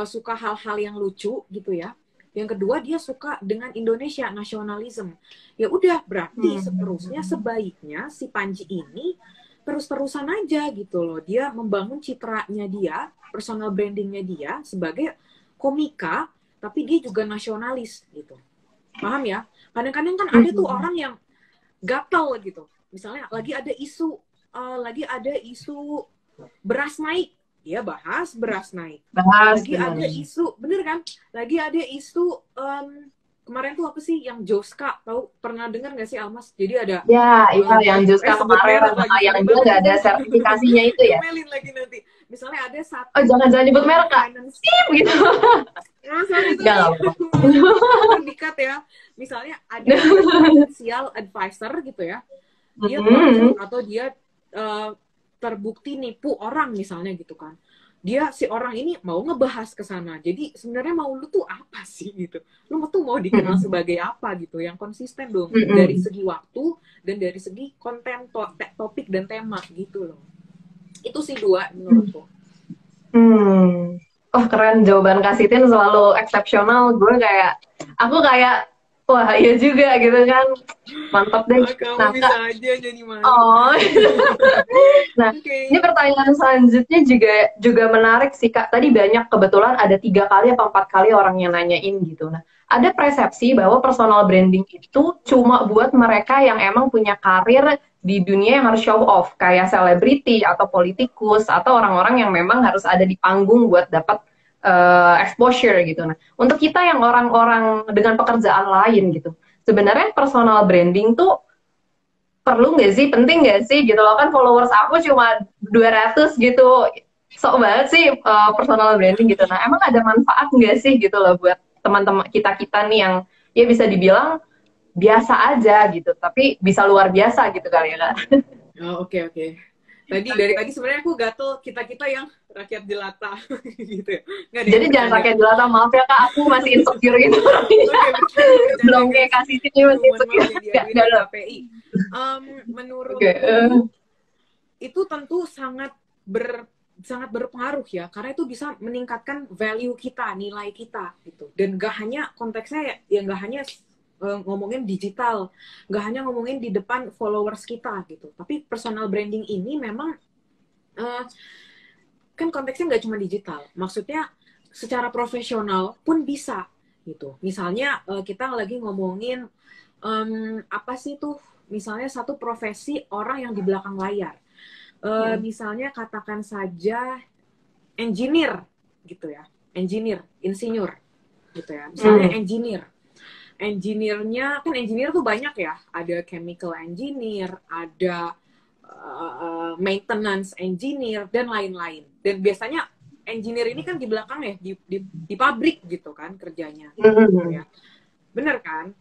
suka hal-hal yang lucu gitu ya. Yang kedua dia suka dengan Indonesia, nasionalisme. Ya udah berarti seterusnya sebaiknya si Panji ini terus-terusan aja gitu loh. Dia membangun citranya dia, personal brandingnya dia sebagai komika, tapi dia juga nasionalis gitu. Paham ya? Kadang-kadang kan ada tuh orang yang gatel gitu. Misalnya lagi ada isu beras naik, dia bahas beras naik. Lagi ada isu, bener kan? Lagi ada isu kemarin tuh apa sih yang Joska, tahu pernah dengar nggak sih Almas? Jadi ada yang Joska kemarin yang dia nggak ada sertifikasinya itu ya. Melin lagi nanti. Misalnya ada satu. Oh jangan nyebut merek Kak. Sip gitu. Nah, sorry itu terdikat ya. Misalnya ada financial advisor gitu ya. Dia atau dia terbukti nipu orang misalnya gitu kan. Si orang ini mau ngebahas ke sana. Jadi sebenarnya mau lu tuh apa sih gitu. Lu tuh mau dikenal sebagai apa gitu. Yang konsisten dong dari segi waktu dan dari segi konten topik dan tema gitu loh. Itu sih 2 menurutku. Oh keren, jawaban Kak Sitin selalu eksepsional. Aku kayak wah iya juga gitu kan, mantap deh. Kamu bisa aja jadi mana. Nah ini pertanyaan selanjutnya juga menarik sih Kak. Tadi banyak, kebetulan ada 3 kali atau 4 kali orang yang nanyain gitu. Nah ada persepsi bahwa personal branding itu cuma buat mereka yang emang punya karir di dunia yang harus show off, kayak selebriti atau politikus atau orang-orang yang memang harus ada di panggung buat dapat exposure gitu. Nah, untuk kita yang orang-orang dengan pekerjaan lain gitu, sebenarnya personal branding tuh perlu nggak sih, penting nggak sih gitu loh, kan followers aku cuma 200 gitu, sok banget sih personal branding gitu. Nah, emang ada manfaat nggak sih gitu loh buat teman-teman kita nih yang ya bisa dibilang biasa aja gitu, tapi bisa luar biasa gitu kali ya Kak. Oh, oke. Dari tadi sebenarnya aku gatel kita yang rakyat jelata gitu ya. Jadi jangan rakyat jelata, maaf ya Kak, aku masih insecure gitu. Belum kayak kasih sini masih insecure. KPI. Menurut itu tentu sangat berpengaruh ya, karena itu bisa meningkatkan value kita, nilai kita gitu. Dan gak hanya konteksnya ya gak hanya ngomongin digital, nggak hanya ngomongin di depan followers kita gitu, tapi personal branding ini memang kan konteksnya nggak cuma digital, maksudnya secara profesional pun bisa gitu. Misalnya kita lagi ngomongin apa sih tuh, misalnya satu profesi orang yang di belakang layar, misalnya katakan saja engineer gitu ya, insinyur gitu ya, misalnya engineer-nya kan engineer tuh banyak ya, ada chemical engineer, ada maintenance engineer dan lain-lain. Dan biasanya engineer ini kan di belakang ya, di pabrik gitu kan kerjanya, gitu ya. Bener kan?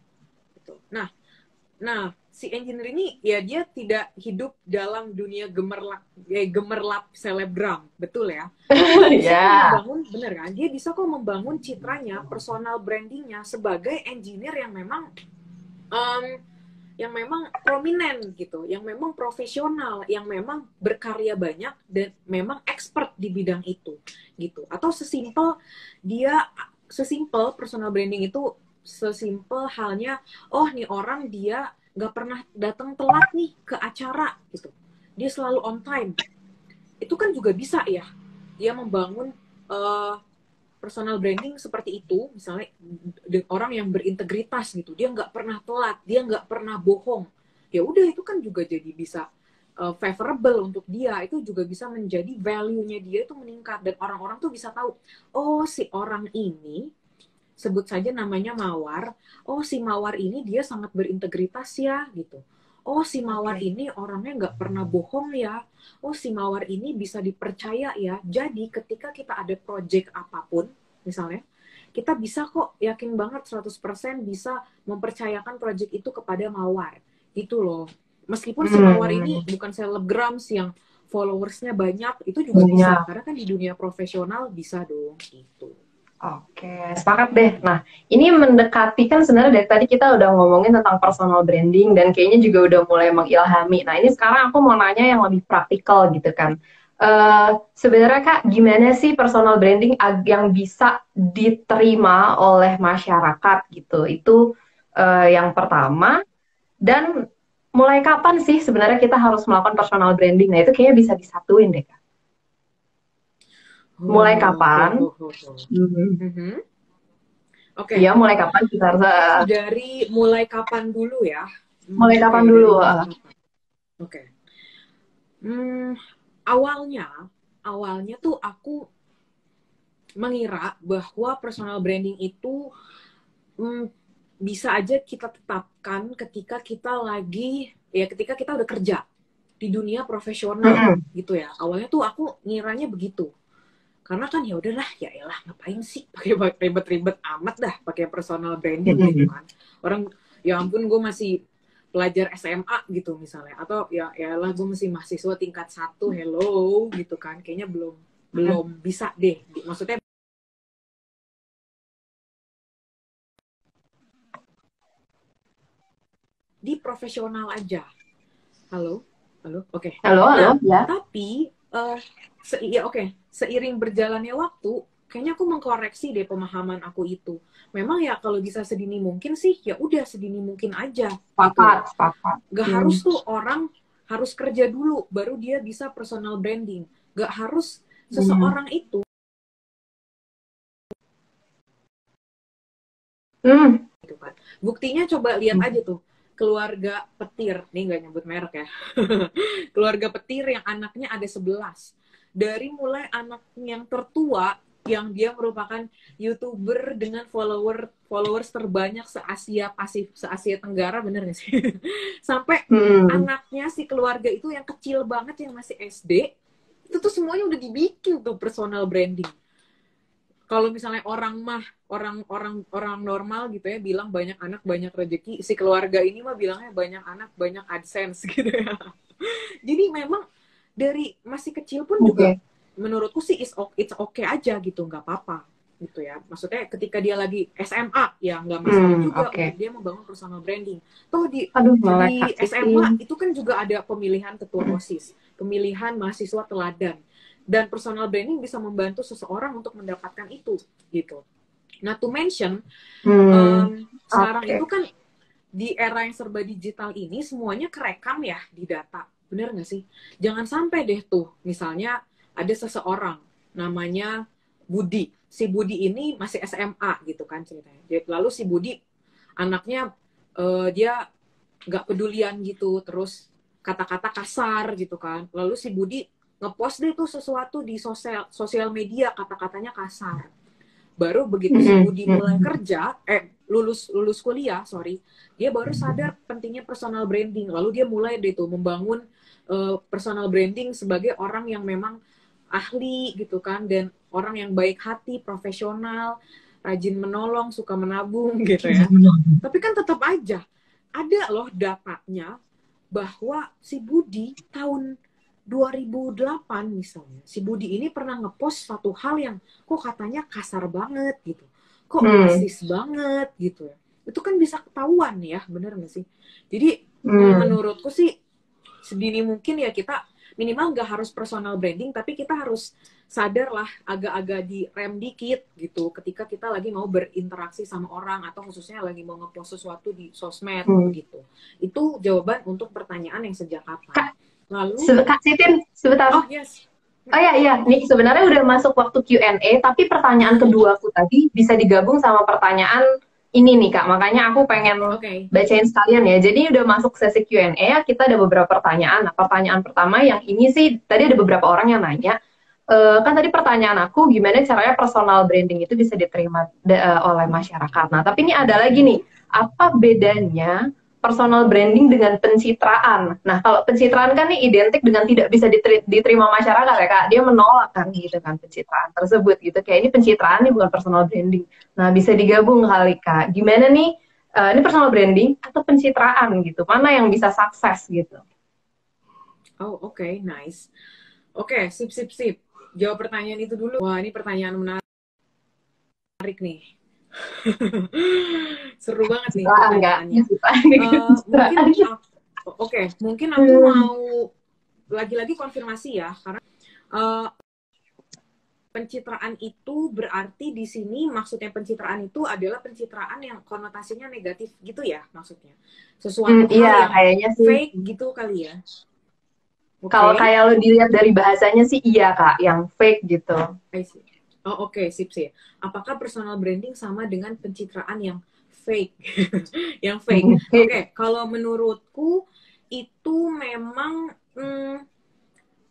Gitu. Nah si engineer ini ya dia tidak hidup dalam dunia gemerlap selebgram, betul ya? Bener kan? Dia bisa kok membangun citranya, personal brandingnya sebagai engineer yang memang prominent gitu, yang memang profesional, yang memang berkarya banyak dan memang expert di bidang itu gitu. Atau sesimpel personal branding itu sesimpel halnya, oh nih orang dia nggak pernah datang telat nih ke acara gitu, dia selalu on time. Itu kan juga bisa ya, dia membangun personal branding seperti itu, misalnya orang yang berintegritas gitu, dia nggak pernah telat, dia nggak pernah bohong. Ya udah, itu kan juga jadi bisa favorable untuk dia, itu juga bisa menjadi value-nya dia itu meningkat, dan orang-orang tuh bisa tahu, oh si orang ini, sebut saja namanya Mawar, oh si Mawar ini dia sangat berintegritas ya gitu. Oh si Mawar ini orangnya nggak pernah bohong ya. Oh si Mawar ini bisa dipercaya ya. Jadi ketika kita ada project apapun misalnya, kita bisa kok, yakin banget 100% bisa mempercayakan project itu kepada Mawar. Gitu loh. Meskipun si Mawar ini bukan selebgrams yang followersnya banyak, itu juga bisa. Karena kan di dunia profesional bisa dong, gitu. Oke, sepakat deh. Nah, ini mendekati kan sebenarnya dari tadi kita udah ngomongin tentang personal branding dan kayaknya juga udah mulai mengilhami. Nah, ini sekarang aku mau nanya yang lebih praktikal gitu kan. Sebenarnya Kak, gimana sih personal branding yang bisa diterima oleh masyarakat gitu? Itu yang pertama. Dan mulai kapan sih sebenarnya kita harus melakukan personal branding? Nah, itu kayaknya bisa disatuin deh Kak. Mulai kapan? Oke. Iya, mulai kapan kita harus dari mulai kapan dulu ya? Mulai kapan dulu? Oke. Awalnya tuh aku mengira bahwa personal branding itu bisa aja kita tetapkan ketika kita udah kerja di dunia profesional gitu ya. Awalnya tuh aku ngiranya begitu. Karena kan ya udahlah, ya elah ngapain sih pakai ribet-ribet amat dah pakai personal branding gitu kan. Orang ya ampun gue masih pelajar SMA gitu misalnya, atau ya elah gue masih mahasiswa tingkat 1, hello gitu kan. Kayaknya belum bisa deh. Maksudnya di profesional aja. Halo, oke. Halo, ya. Tapi seiring berjalannya waktu, kayaknya aku mengkoreksi deh pemahaman aku itu. Memang ya kalau bisa sedini mungkin sih, ya udah sedini mungkin aja. Sepakat. Gak harus tuh orang harus kerja dulu baru dia bisa personal branding. Gak harus seseorang itu. Gitu kan. Buktinya coba lihat aja tuh. Keluarga Petir, nih nggak nyebut merek ya. Keluarga Petir yang anaknya ada 11. Dari mulai anak yang tertua, yang dia merupakan YouTuber dengan followers terbanyak se-Asia Tenggara, bener gak sih? Sampai anaknya si keluarga itu yang kecil banget, yang masih SD, itu tuh semuanya udah dibikin tuh personal branding. Kalau misalnya orang normal gitu ya bilang banyak anak banyak rezeki, si keluarga ini mah bilangnya banyak anak banyak AdSense gitu ya. Jadi memang dari masih kecil pun juga menurutku sih it's okay aja gitu, nggak apa-apa gitu ya. Maksudnya ketika dia lagi SMA ya nggak masalah juga untuk dia membangun personal branding. Toh di SMA itu kan juga ada pemilihan ketua OSIS, pemilihan mahasiswa teladan. Dan personal branding bisa membantu seseorang untuk mendapatkan itu, gitu. Nah, to mention, sekarang itu kan di era yang serba digital ini semuanya kerekam ya di data, bener nggak sih? Jangan sampai deh tuh, misalnya ada seseorang namanya Budi. Si Budi ini masih SMA gitu kan ceritanya. Lalu si Budi anaknya dia nggak pedulian gitu, terus kata-kata kasar gitu kan. Lalu si Budi ngepost deh tuh sesuatu di sosial media, kata-katanya kasar. Baru begitu si Budi mulai kerja, lulus kuliah, dia baru sadar pentingnya personal branding. Lalu dia mulai deh tuh membangun personal branding sebagai orang yang memang ahli gitu kan, dan orang yang baik hati, profesional, rajin menolong, suka menabung gitu ya. Tapi kan tetap aja ada loh datanya bahwa si Budi tahun 2008 misalnya, si Budi ini pernah ngepost satu hal yang kok katanya kasar banget gitu, kok rasis banget gitu ya. Itu kan bisa ketahuan ya, bener nggak sih? Jadi menurutku sih sedini mungkin ya kita minimal nggak harus personal branding, tapi kita harus sadar lah agak-agak direm dikit gitu ketika kita lagi mau berinteraksi sama orang atau khususnya lagi mau ngepost sesuatu di sosmed gitu. Itu jawaban untuk pertanyaan yang sejak kapan. Lalu Kak Sitin, sebentar. Oh yes. Oh iya, nih sebenarnya udah masuk waktu Q&A, tapi pertanyaan kedua aku tadi bisa digabung sama pertanyaan ini nih Kak, makanya aku pengen bacain sekalian ya. Jadi udah masuk sesi Q&A, kita ada beberapa pertanyaan. Nah, pertanyaan pertama yang ini sih, tadi ada beberapa orang yang nanya, kan tadi pertanyaan aku, gimana caranya personal branding itu bisa diterima oleh masyarakat. Nah, tapi ini ada lagi nih, apa bedanya personal branding dengan pencitraan. Nah, kalau pencitraan kan nih identik dengan tidak bisa diterima masyarakat ya Kak. Dia menolak kan gitu kan pencitraan tersebut gitu. Kayak ini pencitraan nih bukan personal branding. Nah, bisa digabung kali Kak. Gimana nih ini personal branding atau pencitraan gitu? Mana yang bisa sukses gitu? Oh, oke, nice. Oke, sip, sip, sip. Jawab pertanyaan itu dulu. Wah, ini pertanyaan menarik nih. Seru banget nih pertanyaannya. Mungkin mungkin aku mau lagi-lagi konfirmasi ya, karena pencitraan itu berarti di sini maksudnya pencitraan itu adalah pencitraan yang konotasinya negatif gitu ya maksudnya. Sesuatu hal iya, yang kayaknya sih. fake gitu kali ya. Kalau kayak lo dilihat dari bahasanya sih iya Kak, yang fake gitu. I see. Oh oke, sip sip. Apakah personal branding sama dengan pencitraan yang fake? Yang fake. Oke, kalau menurutku itu memang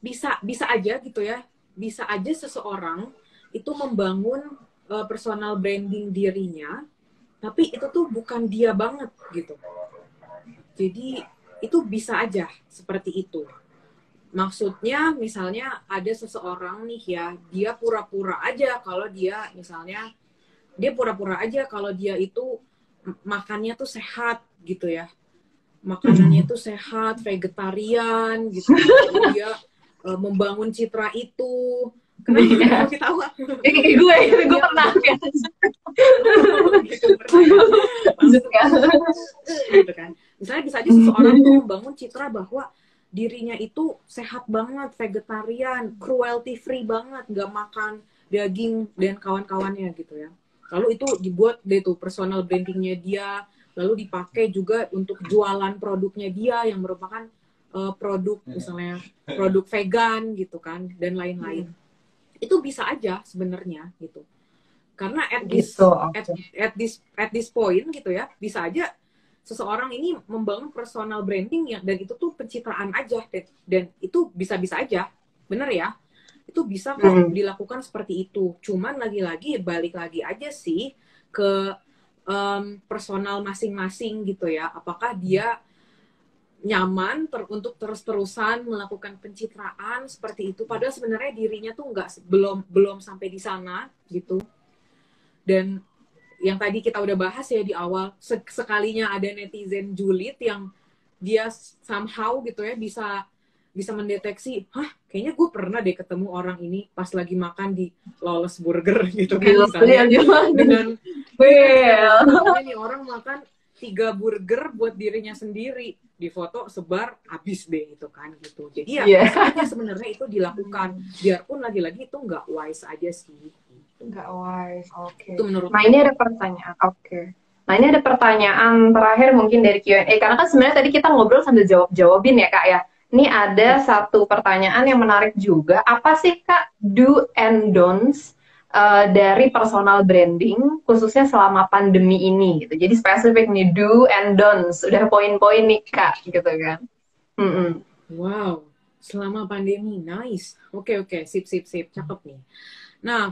bisa aja gitu ya. Bisa aja seseorang itu membangun personal branding dirinya, tapi itu tuh bukan dia banget gitu. Jadi itu bisa aja seperti itu. Maksudnya misalnya ada seseorang nih ya, dia pura-pura aja kalau dia misalnya dia pura-pura aja kalau dia itu makannya tuh sehat gitu ya. Makanannya tuh sehat, vegetarian gitu. Lalu dia membangun citra itu. Kenapa kamu ketawa? Gue pernah gitu kan. Misalnya bisa aja seseorang tuh membangun citra bahwa dirinya itu sehat banget, vegetarian, cruelty free banget, nggak makan daging dan kawan-kawannya gitu ya. Lalu itu dibuat deh tuh personal brandingnya dia, lalu dipakai juga untuk jualan produknya dia yang merupakan produk misalnya produk vegan gitu kan dan lain-lain. Itu bisa aja sebenarnya gitu. Karena at this point gitu ya, bisa aja seseorang ini membangun personal branding dan itu tuh pencitraan aja dan itu bisa-bisa aja, bener ya, itu bisa kok dilakukan seperti itu. Cuman lagi-lagi balik lagi aja sih ke personal masing-masing gitu ya, apakah dia nyaman untuk terus-terusan melakukan pencitraan seperti itu, padahal sebenarnya dirinya tuh belum sampai di sana gitu. Dan yang tadi kita udah bahas ya di awal, sekalinya ada netizen julid yang dia somehow gitu ya bisa mendeteksi, kayaknya gue pernah deh ketemu orang ini pas lagi makan di Lawless Burger gitu kan misalnya. Dengan nih orang makan 3 burger buat dirinya sendiri, di foto sebar habis deh itu kan gitu. Jadi ya bisa aja sebenarnya itu dilakukan, biarpun lagi-lagi itu nggak wise aja sih. Nggak wise, oke. Nah ini ada pertanyaan, Nah ini ada pertanyaan terakhir mungkin dari Q&A, karena kan sebenarnya tadi kita ngobrol sambil jawabin ya Kak ya. Ini ada satu pertanyaan yang menarik juga, apa sih Kak do and don'ts dari personal branding khususnya selama pandemi ini gitu. Jadi spesifik nih do and don'ts, udah poin-poin nih Kak gitu kan. Wow, selama pandemi, nice. Oke, sip, cakep nih. Nah,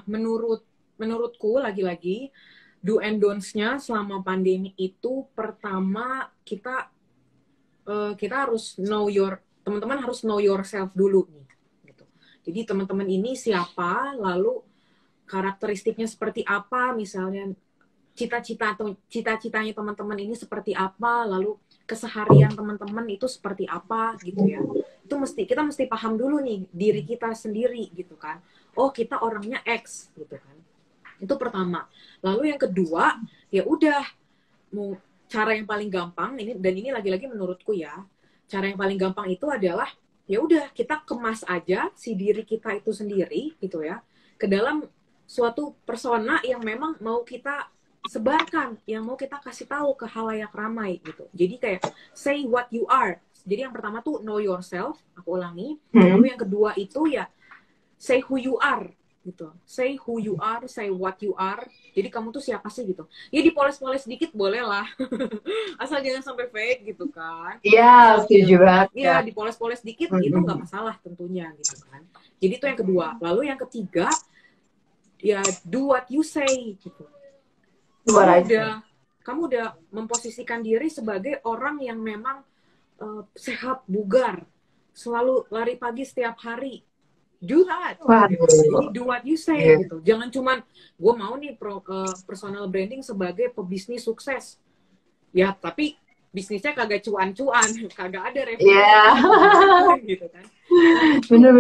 menurutku lagi-lagi do and don'ts-nya selama pandemi itu pertama kita harus teman-teman harus know yourself dulu nih. Gitu. Jadi teman-teman ini siapa, lalu karakteristiknya seperti apa, misalnya cita-citanya teman-teman ini seperti apa, lalu keseharian teman-teman itu seperti apa gitu ya. Itu kita mesti paham dulu nih diri kita sendiri gitu kan. Oh, kita orangnya X gitu kan. Itu pertama. Lalu yang kedua, ya udah cara yang paling gampang ini lagi-lagi menurutku ya. Cara yang paling gampang itu adalah ya udah kita kemas aja si diri kita itu sendiri gitu ya ke dalam suatu persona yang memang mau kita sebarkan, yang mau kita kasih tahu ke halayak ramai gitu. Jadi kayak say what you are. Jadi yang pertama tuh know yourself, aku ulangi. Lalu yang kedua itu ya say who you are gitu. Say who you are, say what you are. Jadi kamu tuh siapa sih gitu. Ya dipoles-poles dikit boleh lah. Asal jangan sampai fake gitu kan. Iya, setuju banget. Iya, dipoles-poles dikit itu nggak masalah tentunya gitu kan. Jadi itu yang kedua. Lalu yang ketiga ya do what you say gitu. kamu udah memposisikan diri sebagai orang yang memang sehat, bugar, selalu lari pagi setiap hari. Do that. Gitu. Jadi Waduh. do what you say Iya. gitu. Jangan cuman gue mau nih personal branding sebagai pebisnis sukses. Ya, tapi bisnisnya kagak cuan-cuan, kagak ada revenue Iya. gitu kan. Nah, itu Bener.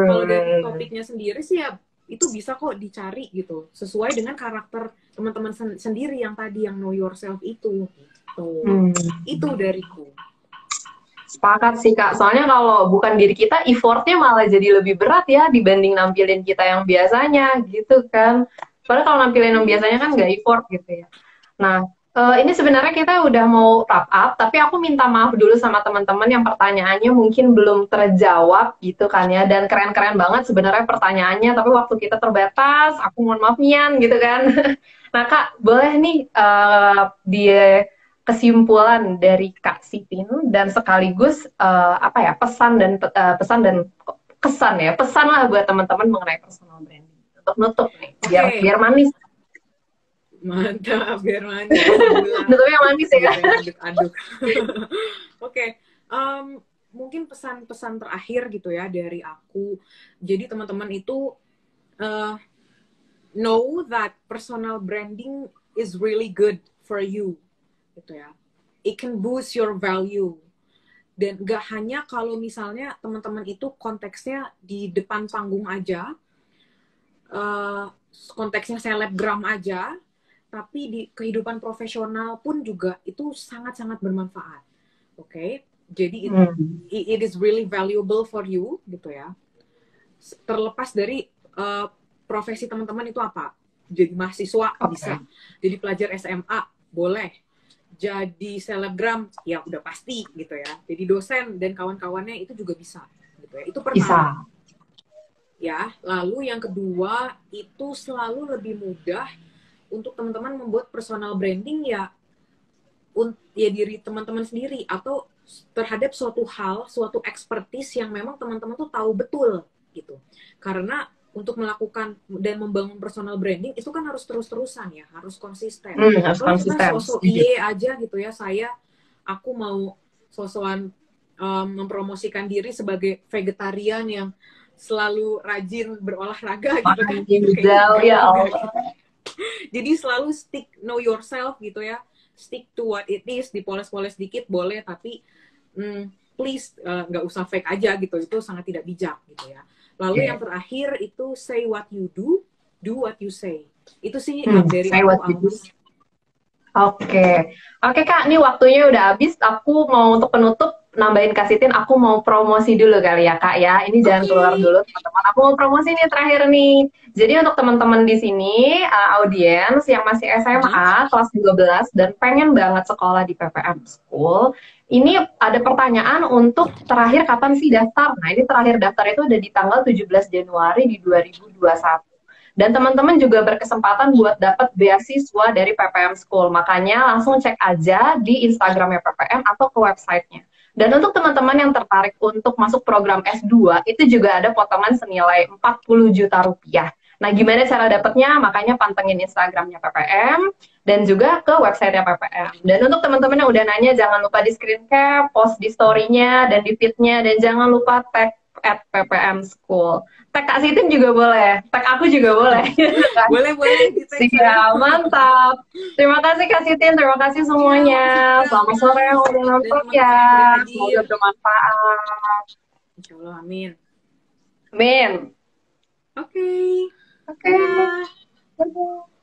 kalau dari topiknya sendiri sih ya itu bisa kok dicari gitu, sesuai dengan karakter teman-teman sendiri yang tadi yang know yourself itu. Tuh. Itu dariku. Sepakat sih Kak, soalnya kalau bukan diri kita, effortnya malah jadi lebih berat ya dibanding nampilin kita yang biasanya gitu kan. Padahal kalau nampilin yang biasanya kan nggak effort gitu ya. Nah, ini sebenarnya kita udah mau wrap up, tapi aku minta maaf dulu sama teman-teman yang pertanyaannya mungkin belum terjawab gitu kan ya. Dan keren-keren banget sebenarnya pertanyaannya, tapi waktu kita terbatas, aku mohon maaf Nian gitu kan. Nah Kak, boleh nih di kesimpulan dari Kak Sitin dan sekaligus apa ya pesan dan kesan ya pesan lah buat teman-teman mengenai personal branding untuk nutup nih biar manis. Mantap, biar manis. Nutupnya yang manis ya kan? Aduk-aduk. Oke, mungkin pesan-pesan terakhir gitu ya dari aku. Jadi teman-teman itu know that personal branding is really good for you, gitu ya. It can boost your value. Dan gak hanya kalau misalnya teman-teman itu konteksnya di depan panggung aja, konteksnya selebgram aja, tapi di kehidupan profesional pun juga itu sangat-sangat bermanfaat. Oke? Jadi it is really valuable for you, gitu ya. Terlepas dari profesi teman-teman itu apa. Jadi mahasiswa bisa, jadi pelajar SMA boleh, jadi selebgram ya udah pasti gitu ya. Jadi dosen dan kawan-kawannya itu juga bisa gitu ya. Itu pertama. Ya, lalu yang kedua itu selalu lebih mudah untuk teman-teman membuat personal branding ya diri teman-teman sendiri atau terhadap suatu hal, suatu expertise yang memang teman-teman tuh tahu betul gitu. Karena untuk melakukan dan membangun personal branding itu kan harus terus-terusan ya, harus konsisten. Kalau kita sosok iye aja gitu ya, aku mau sosokan mempromosikan diri sebagai vegetarian yang selalu rajin berolahraga gitu kan. Ya Allah. Jadi selalu stick know yourself gitu ya, stick to what it is, dipoles-poles dikit boleh, tapi please nggak usah fake aja gitu, itu sangat tidak bijak gitu ya. Lalu yang terakhir itu say what you do what you say. Itu sih dari aku. Oke Kak, ini waktunya udah habis. Aku mau untuk penutup nambahin Kak Sitin, aku mau promosi dulu kali ya Kak ya. Ini jangan keluar dulu teman-teman. Aku mau promosi nih terakhir nih. Jadi untuk teman-teman di sini, audiens yang masih SMA kelas 12 dan pengen banget sekolah di PPM School, ini ada pertanyaan untuk terakhir kapan sih daftar? Nah ini terakhir daftar itu udah di tanggal 17 Januari di 2021. Dan teman-teman juga berkesempatan buat dapat beasiswa dari PPM School. Makanya langsung cek aja di Instagramnya PPM atau ke websitenya. Dan untuk teman-teman yang tertarik untuk masuk program S2, itu juga ada potongan senilai 40 juta rupiah. Nah, gimana cara dapatnya? Makanya pantengin Instagramnya PPM dan juga ke websitenya PPM. Dan untuk teman-teman yang udah nanya, jangan lupa di screen cap, post di story-nya dan di feed-nya, dan jangan lupa tag @PPM School. Tag Kak Sitin juga boleh, tag aku juga boleh. boleh. Siap, mantap. Terima kasih Kak Sitin, terima kasih semuanya. Selamat sore yang udah nonton ya. Semoga bermanfaat. Insyaallah, amin. Amin. Oke. Dadah.